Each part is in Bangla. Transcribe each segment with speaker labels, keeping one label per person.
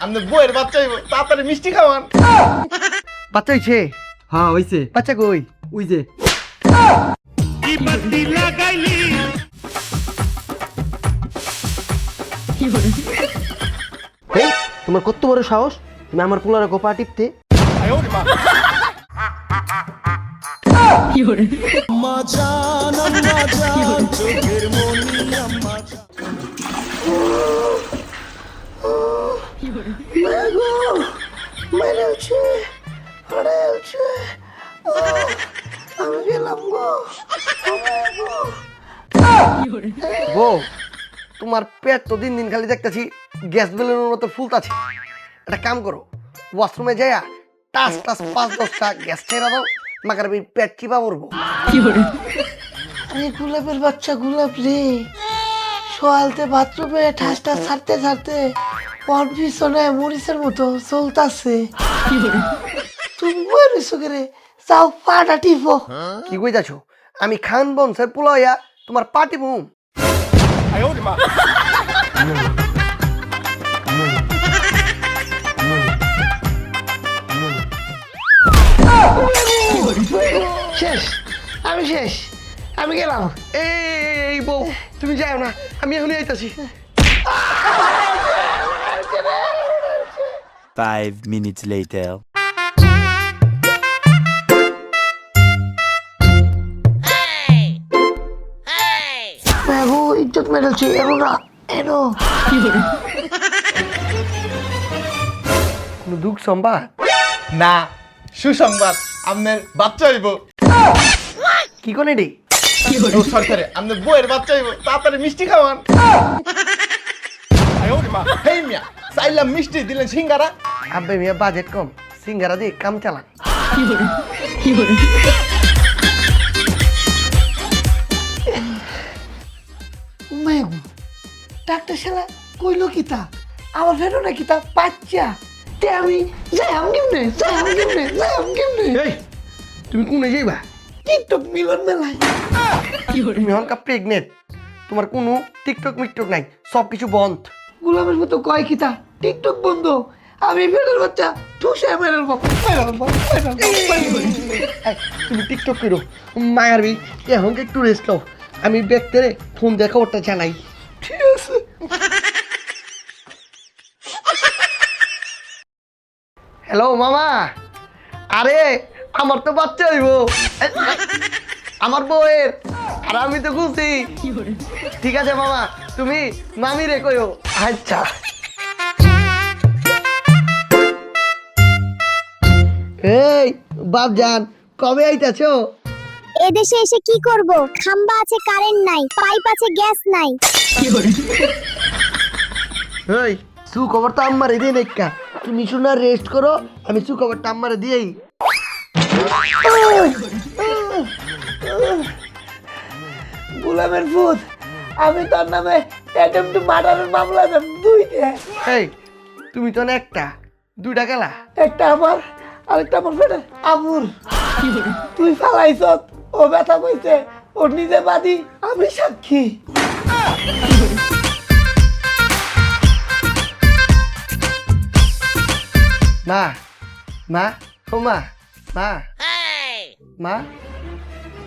Speaker 1: আমাদের বউয়ের বাচ্চা হইব, তাড়াতাড়ি মিষ্টি খাওয়ান।
Speaker 2: বাচ্চা হইছে?
Speaker 3: হ্যাঁ হইছে।
Speaker 2: বাচ্চা কই?
Speaker 3: ওই যে
Speaker 2: এই তোমার কত বড় সাহস, তুমি আমার পোলার গোপা টিপতে? বউ, তোমার পেট তো দিন দিন খালি দেখতেছি গ্যাস বেলুনের মতো ফুলতাছে। একটা কাম করো, ওয়াশরুমে যাইয়া টাস টাস 5-10টা গ্যাস ছেড়া দাও, মাকার পেট চিপা পড়বো।
Speaker 4: আরে গোলাপের বাচ্চা গোলাপ রে, সোয়ালতে বাথরুমে ঠাস ঠাস ছাড়তে ছাড়তে ওর পিছনে মরিচের মতো চলতাছে। তুমি মরিছো করে যাও পাটা টিপো।
Speaker 2: কি কইতাছো? আমি খান বংশের পোলা হইয়া তোমার পাটি বুম?
Speaker 4: শেষ, আমি শেষ, আমি গেলাম।
Speaker 2: এই বউ, তুমি যাও না, আমি এখনই আইতাছি।
Speaker 5: 5 minutes later.
Speaker 4: বাবু ইজ্জত মেরেছে, এনো না এনো।
Speaker 2: কোনো দুঃখ সংবাদ?
Speaker 1: না, সুসংবাদ, আপনার বাচ্চা হইব।
Speaker 2: কি কোনে রে?
Speaker 1: সরকারে আমাদের বউয়ের বাচ্চা হইব, তাড়াতাড়ি মিষ্টি খাওয়ান। হেই মিয়া, চাইলাম মিষ্টি, দিলেন সিঙ্গারা।
Speaker 2: আব্বে মিয়া বাজেট কম, সিঙ্গারা দিয়ে কাম চালান।
Speaker 4: মেঘু ডাক্তার শালা কইলো কিতা আমার ফেরো না কিতা বাচ্চা তে আমি যাই আম কেমনে
Speaker 2: এই তুমি কোনে যাইবা?
Speaker 4: টিকটক মিলন মেলায়।
Speaker 2: তুমি হনকা প্রেগনেন্ট, তোমার কোনো টিকটক মিকটক নাই, সব কিছু বন্ধ।
Speaker 4: গোলামের মতো কয় কিতা টিকটক বন্ধ, আমি ফেরের বাচ্চা ঠুসে মেরের বাপ।
Speaker 2: এই, তুমি টিকটক করো, মায়ারবি এখন একটু রেস্ট নাও, আমি ব্যক্তিরে ফোন দেখা ওটা জানাই।
Speaker 4: ঠিক আছে।
Speaker 2: হ্যালো মামা, আরে আমার তো বাচ্চা হইব, আমার বউয়ের, আর আমি তো খুশি। ঠিক আছে মামা, তুমি মামি রে কইও। আচ্ছা। এই বাপজান, কবে আইতাছো?
Speaker 6: এদেশে এসে কি করব? খাম্বা আছে, কারেন্ট নাই, পাইপ আছে, গ্যাস নাই।
Speaker 2: এই সুখবর তো আম্মারে দিয়ে নেকা, তুমি শোনা রেস্ট করো, আমি সুখবরটা আম্মারে দিয়েই।
Speaker 4: গোলামের ভূত, আমি তোর নামে অ্যাটেম্প টু মার্ডারের মামলা দেব 2টা।
Speaker 2: এই তুমি তো না একটা, 2টা গেলা।
Speaker 4: একটা আমার আরেকটা আমার ফেরে আবুর। তুই ফালাইছ, ও ব্যথা কইছে, ওর নিজে বাদী, আমি সাক্ষী।
Speaker 2: মা মা ও মা মা মা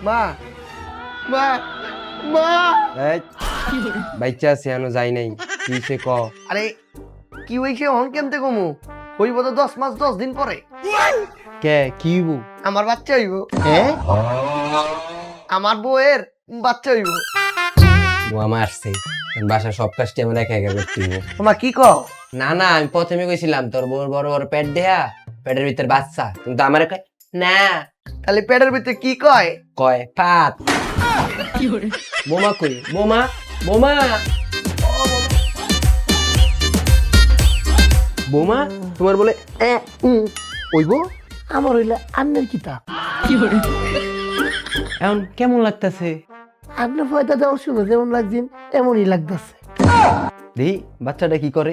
Speaker 2: মা মা মা।
Speaker 3: বাচ্চা আছে এখনো যাই নাই, কি সে ক?
Speaker 2: আরে কি হয়েছে হন কেমতে কমু? হইব তো 10 মাস 10 দিন পরে।
Speaker 3: কে কি হইব?
Speaker 2: আমার বাচ্চা হইব,
Speaker 3: হ্যাঁ
Speaker 2: আমার বউয়ের বাচ্চা হইব।
Speaker 3: ও আমার আসছে, বাসার সব কাজটি আমার একা একা করতে হইব।
Speaker 2: তোমা কি কও?
Speaker 3: না না, আমি প্রথমে কইছিলাম তোর বড় বড় বড় পেট দেয়া, পেটের ভিতর বাচ্চা, কিন্তু আমার কয় না,
Speaker 2: তাহলে পেটের ভিতরে কি কয়?
Speaker 3: কয় পাত। বোমা কই? বোমা বোমা বোমা, তোমার বলে
Speaker 2: ওইব।
Speaker 4: আমার হইলে আন্নের কিতা।
Speaker 3: এখন কেমন লাগতেছে?
Speaker 4: আপনি ফয়দা দেওয়া শুনো যেমন লাগছেন এমনই লাগতেছে।
Speaker 3: দেখি বাচ্চাটা কি করে।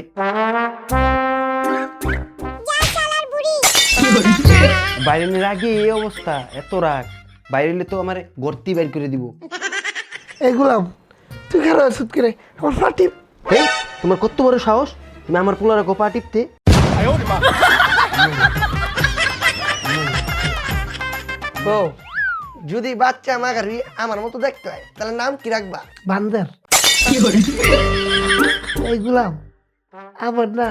Speaker 3: বাইরে রাগে এই অবস্থা, এত রাগ, বাইরে তো আমার গর্তি বাইর করে দিব।
Speaker 4: এগুলাম তুই খেলো ওষুধ করে আমার ফাটি।
Speaker 2: এই তোমার কত বড় সাহস, তুমি আমার পোলারে গোপা টিপতে। ও যদি বাচ্চা মাগারি আমার মতো দেখতে হয় তাহলে নাম কি রাখবা?
Speaker 4: বান্দর। এই গুলাম আমার না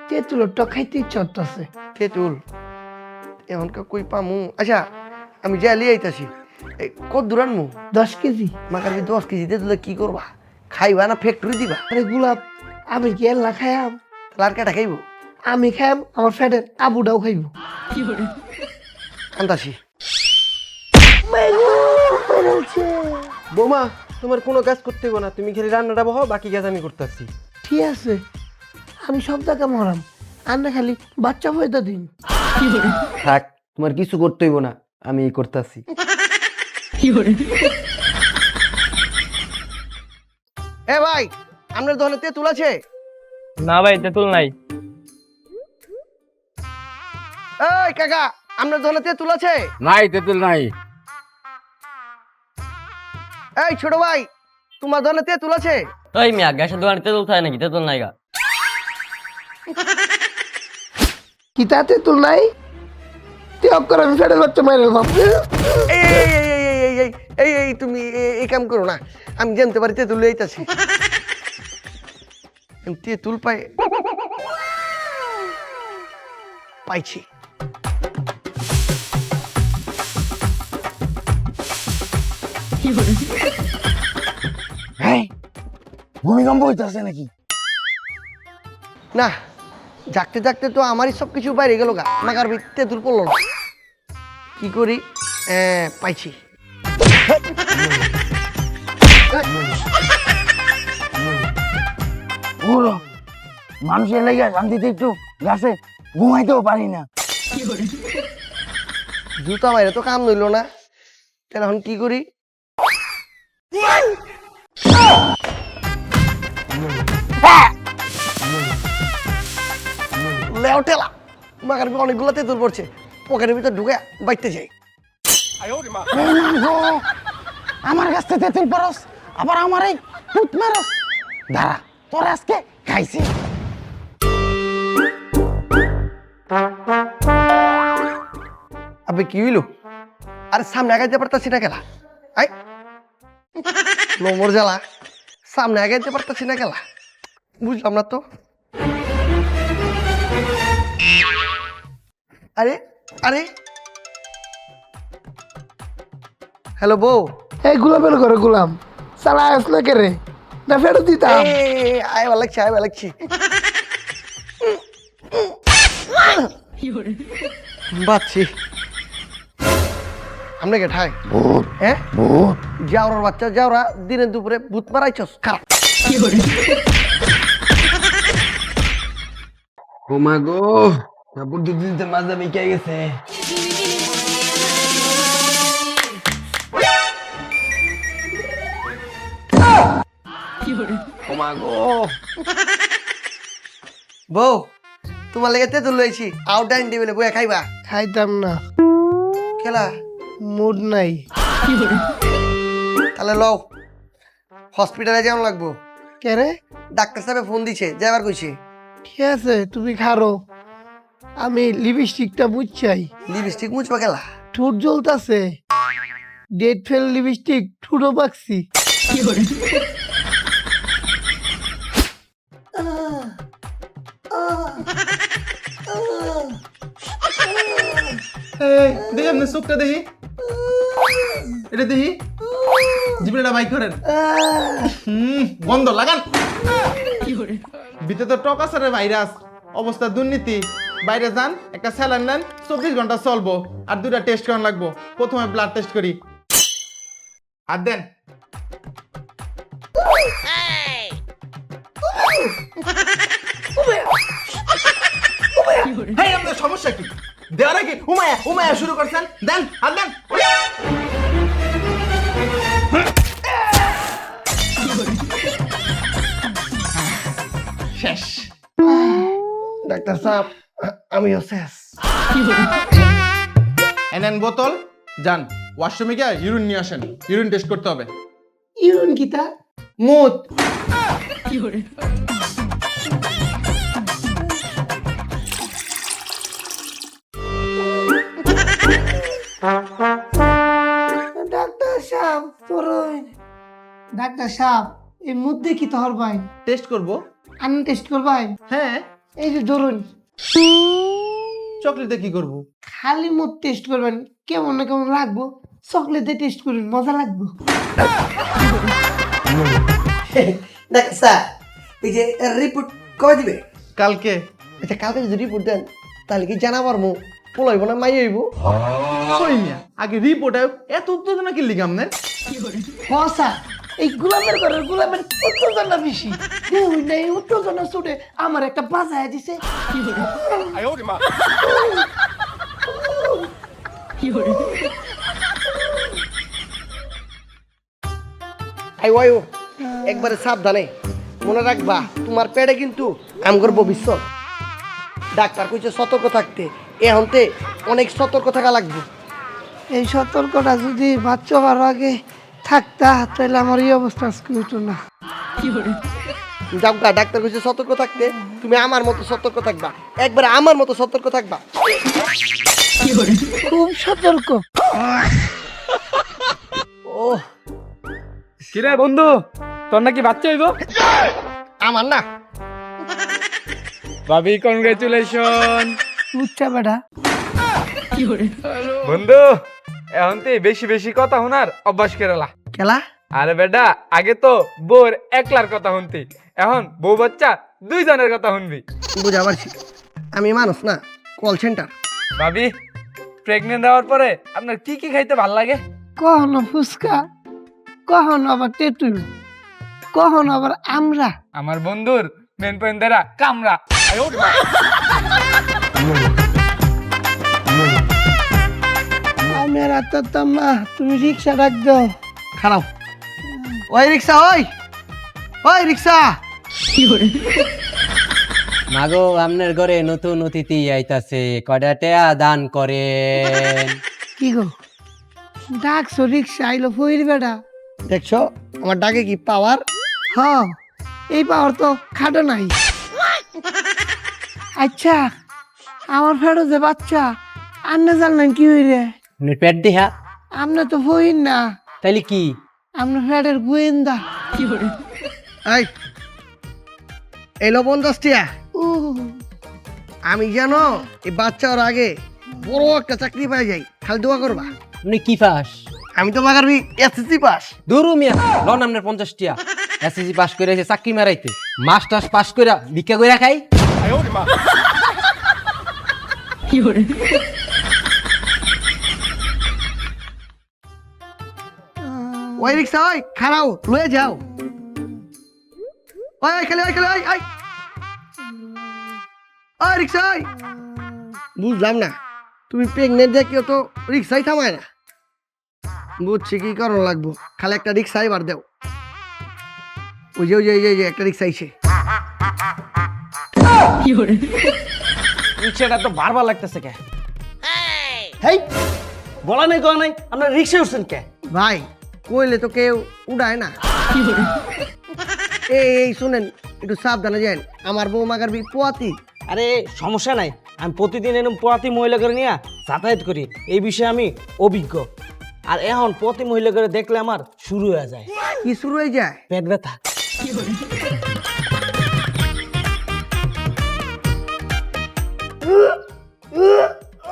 Speaker 4: তেঁতুলের টক খাইতে ইচ্ছা হচ্ছে।
Speaker 2: তেঁতুল এখন কই পামু? আচ্ছা আমি যা লিয়ে আইতাছি। এই কত দূর আনমু?
Speaker 4: 10 কেজি।
Speaker 2: মাগারি 10 কেজি তেঁতুলে কি করবা? খাইবা না ফ্যাক্টরি দিবা?
Speaker 4: আরে গোলাপ আমি কি এল্লা খাইয়াম?
Speaker 2: তাহলে আর কেটা খাইব?
Speaker 4: আমি খাইয়াম, আমার ফ্যাটের আবুটাও খাইব।
Speaker 2: আনতাছি। বৌমা তোমার কোনো কাজ করতে হবে না, তুমি খালি রান্নাটা বহাও, বাকি কাজ আমি করতেছি।
Speaker 4: ঠিক আছে, আমি সব জায়গা মরাম, আর না খালি বাচ্চা হয়ে দিন।
Speaker 2: থাক, তোমার কিছু করতে হইব না, আমি করতেছি। এ ভাই, আপনার দোকানে তেঁতুল আছে?
Speaker 7: না ভাই, তেঁতুল নাই।
Speaker 2: এই কাকা, আপনার দোকানে তেঁতুল আছে?
Speaker 8: নাই, তেঁতুল নাই।
Speaker 2: এই ছোট ভাই, তোমার দোকানে তেঁতুল আছে?
Speaker 7: ওই মিয়া, গ্যাসের দোকানে তেঁতুল থাকে নাকি? তেঁতুল নাই গা।
Speaker 4: কি তাতে তুল নাই? ত্যাগ করে আমি ফ্যাটের বাচ্চা মাইরে ভাব।
Speaker 2: এই এই এই এই এই এই তুমি এই কাম করো না, আমি জানতে পারি তেঁতুল লইতাছি। তেঁতুল পাইছি।
Speaker 8: ভূমিকম্প হইতেছে নাকি?
Speaker 2: না, জাগতে জাগতে তো আমারই সব কিছু বাইরে গেল গা, মাগার তেঁতুল পড়লো না। কি করি? পাইছি।
Speaker 8: মানুষের লেগে শান্তিতে একটু গাছে ঘুমাইতেও পারি না।
Speaker 2: জুতা মাইরে তো কাম নইল না, তাহলে এখন কি করি? লেও ঠেলা, মাগার অনেকগুলো তেঁতুল পড়ছে, পকেটের ভিতর ঢুকে বাইতে যাই।
Speaker 8: আমার কাছে তেঁতুল পারস, আবার আমার এই টুট মারস। দাঁড়া, তোর আজকে খাইছি।
Speaker 2: আবে কি হইল? আরে সামনে আগাইতে পারতাছি না খেলা। আই লোমর জ্বালা, সামনে আগাইতে পারতাছি না খেলা, বুঝলাম না তো। আরে আরে হ্যালো বউ।
Speaker 4: এই গোলাপের ঘরে গোলাম সালা আসলে কে রে? না ফেরত দিতাম।
Speaker 2: আয় লাগছি, আয় লাগছি। বাচ্ছি আমরা কে ঠাই? হ্যাঁ, যাওরার বাচ্চা, যাওরা দিনে দুপুরে ভূত মারাইছস, খারাপ।
Speaker 3: ও মা গো, বুদ্ধি দিতে মাঝে মিকে গেছে। ও মা গো,
Speaker 2: বউ তোমার লেগে তেঁতুল লইছি, আউট ডাইনিং টেবিলে বইয়া খাইবা।
Speaker 4: খাইতাম না,
Speaker 2: খেলা
Speaker 4: মুড নাই।
Speaker 2: তাহলে লও, হসপিটালে যাওয়া লাগবো।
Speaker 4: কে রে?
Speaker 2: ডাক্তার সাহেব ফোন দিছে, যাবার কইছে।
Speaker 4: ঠিক আছে, তুমি খারো, আমি লিপস্টিকটা মুছাই।
Speaker 2: লিপস্টিক মুছবা খেলা?
Speaker 4: ঠোঁট জ্বলতাছে, ডেট ফেল লিপস্টিক ঠুটো বাকছি।
Speaker 1: দেখি আপনি চোখটা দেখি, এটা দেখি, জিবড়াটা বাইক করেন। গন্ধ লাগান, ভিতরে তো টক আছে রে, ভাইরাস অবস্থা দুর্নীতি। বাইরে যান, একটা স্যালাইন নেন, 24 ঘন্টা চলবো, আর 2টা টেস্ট করান লাগবো। প্রথমে ব্লাড টেস্ট করি, আর দেন। হ্যাঁ, আপনার সমস্যা কি? দেওয়ার আগে উমায়া উমায়া শুরু করছেন, দেন আর দেন। শেষ।
Speaker 2: ডাক্তার সাহেব, আমিও শেষ।
Speaker 1: এনেন বোতল, যান ওয়াশরুমে গিয়ে ইউরিন নিয়ে আসেন, ইউরিন টেস্ট করতে হবে।
Speaker 4: ইউন কিতা?
Speaker 1: মুত।
Speaker 4: ডাক্তার সাহেব তরুণ, ডাক্তার সাহেব এই মধ্যে কি তোর ভাই
Speaker 1: টেস্ট করব।
Speaker 4: আমি টেস্ট করবাই?
Speaker 1: হ্যাঁ,
Speaker 4: এই যে ধরুন,
Speaker 1: চকলেটে কি করব?
Speaker 4: খালি মুখ টেস্ট করবেন, কেমন না কেমন লাগবো, চকলেটে টেস্ট করুন, মজা লাগবো।
Speaker 2: দেখ স্যার, এই যে রিপোর্ট কবে দিবে?
Speaker 1: কালকে।
Speaker 2: আচ্ছা, কালকে যদি রিপোর্ট দেন তাহলে কি জানা পারবো পোল হইব না মাই হইব?
Speaker 1: কই মিয়া, আগে রিপোর্ট এত উত্তেজনা কি লিগাম না?
Speaker 4: হসা এই গোলামের ঘরের গোলামের উত্তেজনা বেশি, ওই না এই উত্তেজনা ছুটে আমার একটা বাজায় দিছে।
Speaker 2: আই ওয়াই একবারে সাবধানে মনে রাখবা, তোমার পেটে কিন্তু আমগর ভবিষ্যৎ। ডাক্তার কইছে সতর্ক থাকতে, এহনতে অনেক সতর্ক থাকা লাগবে।
Speaker 4: এই সতর্কটা যদি বাচ্চা হওয়ার আগে থাকতা তাহলে আমার এই অবস্থা আজকে হইতো না।
Speaker 2: যাওগা, ডাক্তার কইছে সতর্ক থাকতে, তুমি আমার মতো সতর্ক থাকবা, একবারে আমার মতো সতর্ক থাকবা।
Speaker 4: খুব সতর্ক।
Speaker 2: ও
Speaker 7: কিরে বন্ধু, তোর নাকি বাচ্চা হইব?
Speaker 2: আমার না।
Speaker 7: ভাবি কনগ্রাচুলেশন।
Speaker 4: উচ্চা বেটা,
Speaker 9: বন্ধু, এখন তুই বেশি বেশি কথা শোনার অভ্যাস কেরালা।
Speaker 2: খেলা
Speaker 9: আরে বেটা, আগে তো বউর একলার কথা শুনতি, এখন বউ বাচ্চা দুইজনের কথা শুনবি।
Speaker 2: বুঝা পারছি, আমি মানুষ না, কল সেন্টার।
Speaker 9: ভাবি, প্রেগনেন্ট হওয়ার পরে আপনার কি কি খাইতে ভাল লাগে?
Speaker 4: কখনো ফুচকা, কখনো আবার তেঁতুল, কখনো আবার আমরা।
Speaker 9: আমার বন্ধুর মেন পয়েন্টেরা কামড়া।
Speaker 4: আমি আর আত্মাতাম না, তুমি রিক্সা ডাক দাও।
Speaker 2: খারাপ। ওই রিক্সা, ওই ওই রিক্সা।
Speaker 3: মাগো, আপনার ঘরে নতুন অতিথি আইতাছে, কয়টা টাকা দান করেন।
Speaker 4: কি গো ডাকছো, রিক্সা আইলো ফইর বেটা।
Speaker 2: দেখছো আমার ডাকে কি পাওয়ার?
Speaker 4: হ, এই পাওয়ার তো খাটো নাই। আচ্ছা, আমার ফেরো যে বাচ্চা, আন্না জানলেন কি হইরে?
Speaker 3: আপনার পেট দেহা?
Speaker 4: আমরা তো ফইর না,
Speaker 3: তাইলে কি?
Speaker 4: আমরা ফেরের গোয়েন্দা।
Speaker 2: এই এলো 50 টিয়া।
Speaker 4: ও
Speaker 2: আমি জানো এই বাচ্চা ওর আগে বড় একটা চাকরি পাই যাই, খালি দোয়া করবা।
Speaker 3: আপনি কি পাস?
Speaker 2: আমি তো মাগারবি এসএসসি পাস।
Speaker 3: দূরু মিয়া, লন আপনার 50 টিয়া। এসএসসি পাস করে এসে চাকরি মারাইতে, মাস্টার্স পাস করে ভিক্ষা কইরা খাই।
Speaker 2: ওই রিক্সা, ওই খারাও লয়ে যাও। ওই খালি ওই খালি ওই ওই ওই রিক্সা, ওই বুঝলাম না, তুমি প্রেগনেন্ট দেখিও তো রিক্সাই থামায় না। বুঝছি কি করণ লাগবো, খালি একটা রিক্সাই বার দেও। ওই যে ওই যে ওই যে একটা রিক্সা আইছে।
Speaker 8: রিক্সাটা তো বারবার লাগতেছে কে? হেই, বলা নাই কয়া নাই, আপনার রিক্সা উঠছেন কে?
Speaker 2: ভাই কইলে তো কেউ উড়ায় না। এই শুনেন, একটু সাবধানে যান, আমার বউ মাগারবি পোয়াতি।
Speaker 8: আরে সমস্যা নাই, আমি প্রতিদিন এরকম প্রতি মহিলা করে নিয়ে যাতায়াত করি, এই বিষয়ে আমি অভিজ্ঞ। আর এখন প্রতি মহিলা করে দেখলে আমার শুরু হয়ে যায়
Speaker 2: কি শুরু হয়ে যায়?
Speaker 8: পেট ব্যথা।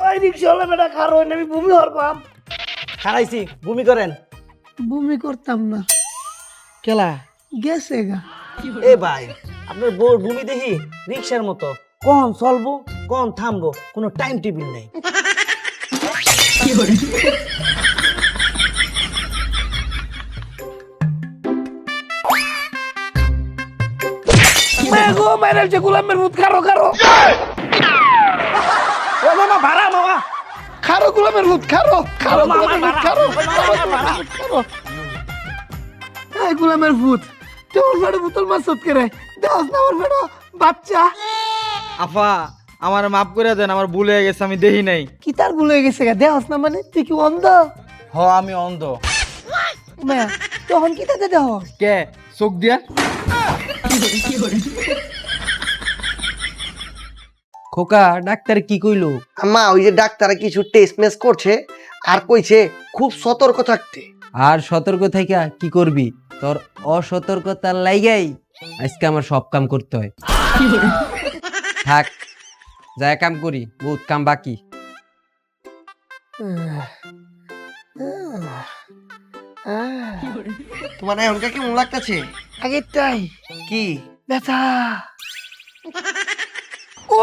Speaker 4: ওই রিক্সা হলে বেটা খারো, আমি বমি হরবাম।
Speaker 8: খারাইছি, বমি করেন?
Speaker 4: বমি করতাম না,
Speaker 8: কেলা
Speaker 4: গেছে গা।
Speaker 8: এ ভাই, আপনার বউর ভূমি দেখি রিক্সার মতো, কখন চলবো কখন থামবো কোনো টাইম টেবিল নেই।
Speaker 4: গো মেরেছে গোলামের ভূত, খারো খারো।
Speaker 8: ও মামা, ভাড়া মামা।
Speaker 4: খারো গোলামের ভূত, খারো খারো গোলামের ভূত, খারো খারো। এই গোলামের ভূত, তোমার ফেড়ে বোতল মাসুদ করে দেওয়াস না, আমার ফেড়ো বাচ্চা।
Speaker 9: আফা, আমার মাফ করে দেন, আমার ভুল হয়ে গেছে, আমি দেখি নাই।
Speaker 4: কি তার ভুল হয়ে গেছে গা, দেওয়াস না মানে তুই কি অন্ধ?
Speaker 9: হ, আমি অন্ধ।
Speaker 4: মায়া তখন কি তাতে দেহ?
Speaker 9: কে চোখ দিয়া?
Speaker 3: খোকা, ডাক্তার কি কইলো?
Speaker 2: আম্মা ওই যে ডাক্তার কিছু টেস্ট মেস করছে, আর কইছে খুব সতর্ক থাকতে।
Speaker 3: আর সতর্ক থেকে কি করবি? তোর অসতর্কতার লাইগাই আজকে আমার সব কাম করতে হয়। থাক, যা কাম করি, বহুত কাম বাকি।
Speaker 2: তোমার এখনকার কেমন লাগতেছে?
Speaker 4: আগেরটাই
Speaker 2: কি
Speaker 4: ব্যথা। ও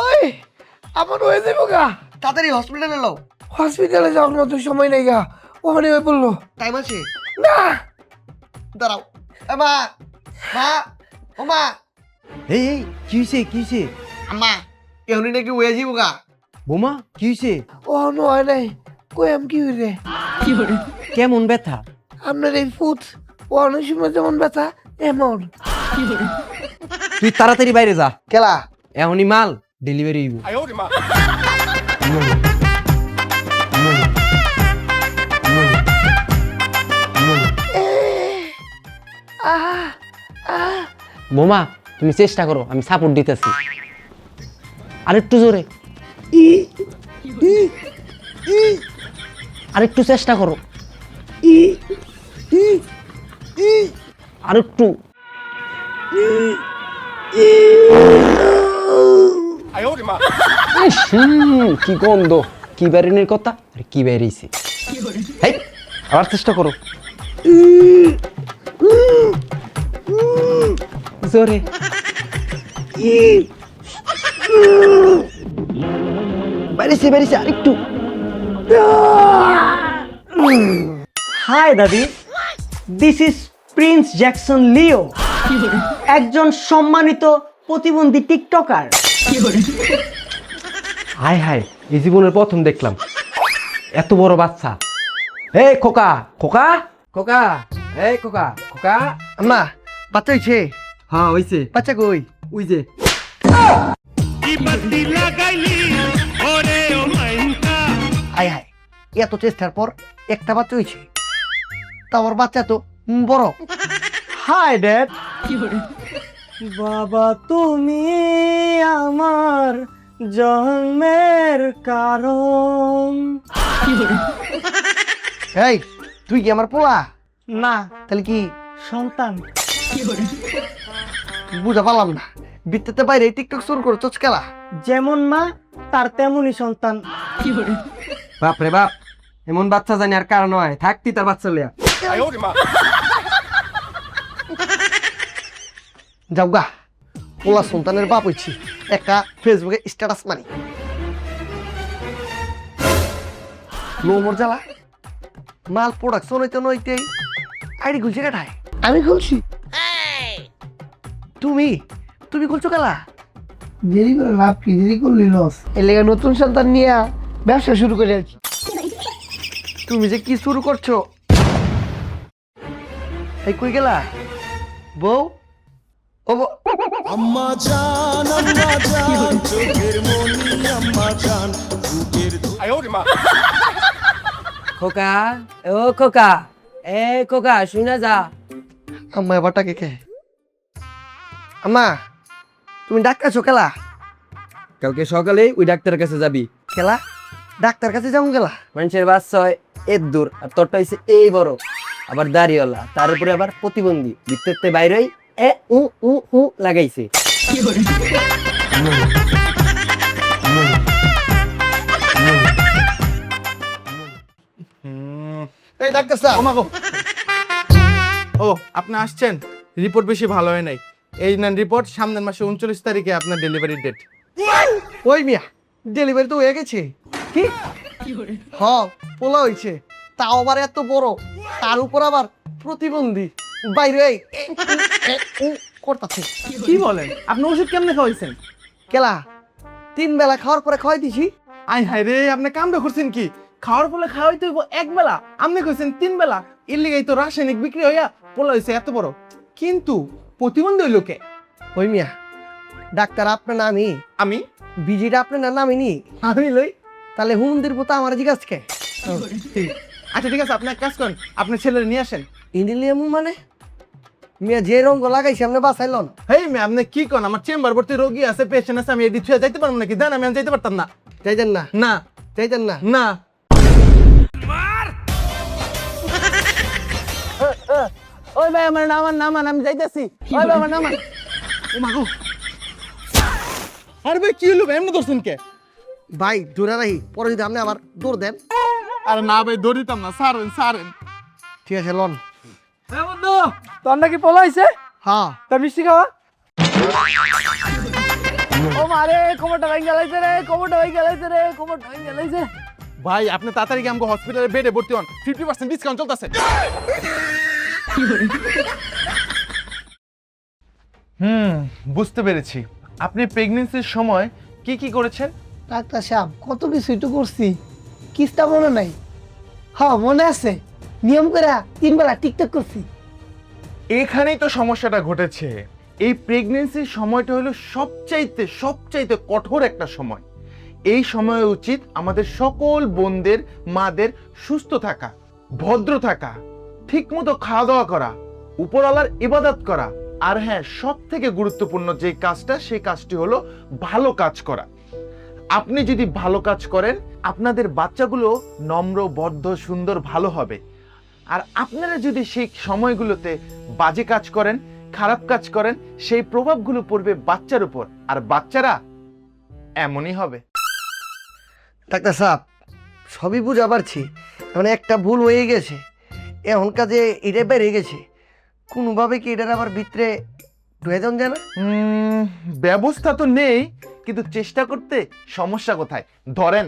Speaker 4: ওই আমার হয়ে যাবো গা।
Speaker 2: তাড়াতাড়ি হসপিটালে এলো।
Speaker 4: হসপিটালে যাওয়ার মতো সময় নেই গা, ওখানে হয়ে পড়লো।
Speaker 2: টাইম আছে?
Speaker 4: না
Speaker 2: দাঁড়াও। এ মা, মা, ও মা,
Speaker 3: এই এই কি হইছে, কি হইছে?
Speaker 2: আম্মা এখনই নাকি হয়ে যাবো গা।
Speaker 3: বোমা কি হইছে?
Speaker 4: ওখানে হয় নাই। কই আমি কি হইরে?
Speaker 3: কেমন ব্যথা?
Speaker 4: আপনার এই ফুট অনেক সময় যেমন ব্যথা এমন।
Speaker 3: তুই তাড়াতাড়ি বাইরে যা,
Speaker 2: কেলা
Speaker 3: এখনই মাল ডেলিভারি হইব।
Speaker 4: আহা আহ
Speaker 3: বোমা তুমি চেষ্টা করো, আমি সাপোর্ট দিতেছি। আরেকটু জোরে, আরেকটু চেষ্টা করো, আরেকটু। ইস, কি গন্ধ, কি বেরিনের কথা আর কি বেরিয়েছে। হেই, আবার চেষ্টা করো, জোরে। বেরিয়েছে বেরিয়েছে, আরেকটু।
Speaker 8: হাই দাদি, দিস ইজ প্রিন্স জ্যাকসন লিও, একজন সম্মানিত প্রতিবন্ধী টিকটকার।
Speaker 3: হায় হায়, এই জীবনের প্রথম দেখলাম এত বড় বাচ্চা। এই খোকা, খোকা, খোকা, এই খোকা, খোকা।
Speaker 2: আম্মা বাচ্চা হয়েছে?
Speaker 3: হ্যাঁ হইছে,
Speaker 2: বাচ্চা কই?
Speaker 3: ওই যে।
Speaker 2: আয় হায়, এত চেষ্টার পর একটা বাচ্চা হয়েছে। তা আমার বাচ্চা তো বড়।
Speaker 8: Hi dad. বাবা তুমি আমার জন্মের কারণ।
Speaker 2: এই তুই কি আমার পোলা?
Speaker 8: না,
Speaker 2: তাহলে কি
Speaker 8: সন্তান।
Speaker 2: বুঝা পারলাম না, বিদ্যুতের বাইরে টিকটক শুরু করে চচকেলা।
Speaker 8: যেমন মা তার তেমনই সন্তান।
Speaker 3: বাপ রে বাপ, এমন বাচ্চা জানি আর কারণ হয়, থাকতি তার বাচ্চা লিয়া।
Speaker 2: যাও গা, পোলা সন্তানের বাপ হইছি, একটা ফেসবুকে স্ট্যাটাস মারি। লোমর জ্বালা, মাল প্রোডাকশন হইতে নইতেই আইডি খুলছে কেটায়?
Speaker 4: আমি খুলছি।
Speaker 2: তুমি তুমি খুলছো কেলা?
Speaker 4: দেরি করে লাভ কি, দেরি করলি লস। এই লেগে নতুন সন্তান নিয়ে ব্যবসা শুরু করে আছি।
Speaker 2: তুমি যে কি শুরু করছো? এই কই গেলা বউ? ও বউ,
Speaker 3: খোকা, ও খোকা, এ খোকা, শুনে যা।
Speaker 2: আম্মা এবার টাকে কে? আম্মা তুমি ডাক্তারছো কেলা?
Speaker 3: কালকে সকালে ওই ডাক্তারের কাছে যাবি।
Speaker 2: কেলা ডাক্তার কাছে যাবো গেলা?
Speaker 3: মানুষের বাচ্চা হয় এর দূর, আর তোরটা হইছে এই বড়, আবার দাড়িওয়ালা, তার উপরে আবার প্রতিবন্ধী, ভিতরতে বাইরেই এ উ উ উ লাগাইছে।
Speaker 2: এই ডাক্তার স্যার,
Speaker 1: ও আপনি আসছেন, রিপোর্ট বেশি ভালো হয় নাই। এই নেন রিপোর্ট, সামনের মাসে 39 তারিখে আপনার ডেলিভারি ডেট।
Speaker 2: ওই মিয়া ডেলিভারি তো হয়ে গেছে। কি? হ্যাঁ পোলা হয়েছে, তাও আবার এত বড়, তার উপর আবার প্রতিবন্ধী, বাইরে করতেছে।
Speaker 1: কি বলেন? আপনি ওষুধ কেমনে খাওয়াইছেন?
Speaker 2: কেলা 3 বেলা খাওয়ার পরে খাওয়াই দিছি।
Speaker 1: আই হায় রে, আপনি কামটা করছেন কি? খাওয়ার ফলে খাওয়াইতে হইব 1 বেলা, আপনি কইছেন 3 বেলা। এর লিগাই তো রাসায়নিক বিক্রি হইয়া পোলা হইছে এত বড়। কিন্তু প্রতিবন্ধী হইল কে?
Speaker 2: ওই মিয়া ডাক্তার আপনার নামি,
Speaker 1: আমি
Speaker 2: বিজিটা আপনার নামিনি,
Speaker 1: আমি লই।
Speaker 2: তাহলে হুমন্দির পোতা আমার জিজ্ঞাসা কে?
Speaker 1: ঠিক। আচ্ছা ঠিক আছে, আপনি এক কাজ করেন, আপনার ছেলের নিয়ে আসেন।
Speaker 2: ইন্ডিলিয়াম মানে মিয়া যে রঙ লাগাইছি আপনি বাঁচাইলন।
Speaker 1: হেই মে, আপনি কি করেন? আমার চেম্বার ভর্তি রোগী আছে, পেশেন্ট আছে, আমি এদিক ছুঁয়ে যাইতে পারবো নাকি? দেন, আমি যাইতে পারতাম না।
Speaker 2: যাইতেন না?
Speaker 1: না।
Speaker 2: যাইতেন না?
Speaker 1: না।
Speaker 8: ওই ভাই আমার নামান আমি যাইতেছি ওই ভাই আমার নামান
Speaker 1: আরে ভাই কি হলো ভাই, এমনি ধরছেন কে?
Speaker 2: ভাই দৌড়া রাহি, পরে যদি আপনি আবার দৌড় দেন।
Speaker 1: আরে না ভাই, দৌড়িতাম না, সারেন।
Speaker 2: ঠিক আছে লন।
Speaker 7: হ্যাঁ বন্ধু, তোর নাকি পোলা হয়েছে?
Speaker 2: হ্যাঁ
Speaker 7: তা মিষ্টি খাওয়া। ও মারে, কোমরটা ভাই গেলাইছে রে, কোমরটা ভাই গেলাইছে।
Speaker 1: ভাই আপনি তাড়াতাড়ি গিয়ে আমাকে হসপিটালে বেডে ভর্তি হন, 50% ডিসকাউন্ট চলতেছে। বুঝতে পেরেছি। আপনি প্রেগন্যান্সির সময় কি কি করেছেন?
Speaker 4: ডাক্তার সাহেব কত কিছুই তো করছি, কিসটা মনে নাই? হ্যাঁ মনে আছে, নিয়ম করে 3 বেলা টিকটক করছি।
Speaker 1: এখানেই তো সমস্যাটা ঘটেছে। এই প্রেগন্যান্সির সময়টা হলো সবচাইতে কঠোর একটা সময়। এই সময়ে উচিত আমাদের সকল বোনদের, মাদের সুস্থ থাকা, ভদ্র থাকা, ঠিকমতো খাওয়া দাওয়া করা, উপরওয়ালার ইবাদত করা, আর হ্যাঁ সব থেকে গুরুত্বপূর্ণ যে কাজটা, সেই কাজটি হলো ভালো কাজ করা। আপনি যদি ভালো কাজ করেন, আপনাদের বাচ্চাগুলো নম্র, বদ্ধ, সুন্দর, ভালো হবে। আর আপনারা যদি সেই সময়গুলোতে বাজে কাজ করেন, খারাপ কাজ করেন, সেই প্রভাবগুলো পড়বে বাচ্চার উপর, আর বাচ্চারা এমনই হবে।
Speaker 2: ডাক্তার সাহেব সবই বুঝা পারছি, মানে একটা ভুল হয়ে গেছে, এখন কাজে এটা বেড়ে গেছে, কোনোভাবে কি এটার আবার ভিতরে ঢুয়ে যান যায় না?
Speaker 1: ব্যবস্থা তো নেই, কিন্তু চেষ্টা করতে সমস্যা কোথায়? ধরেন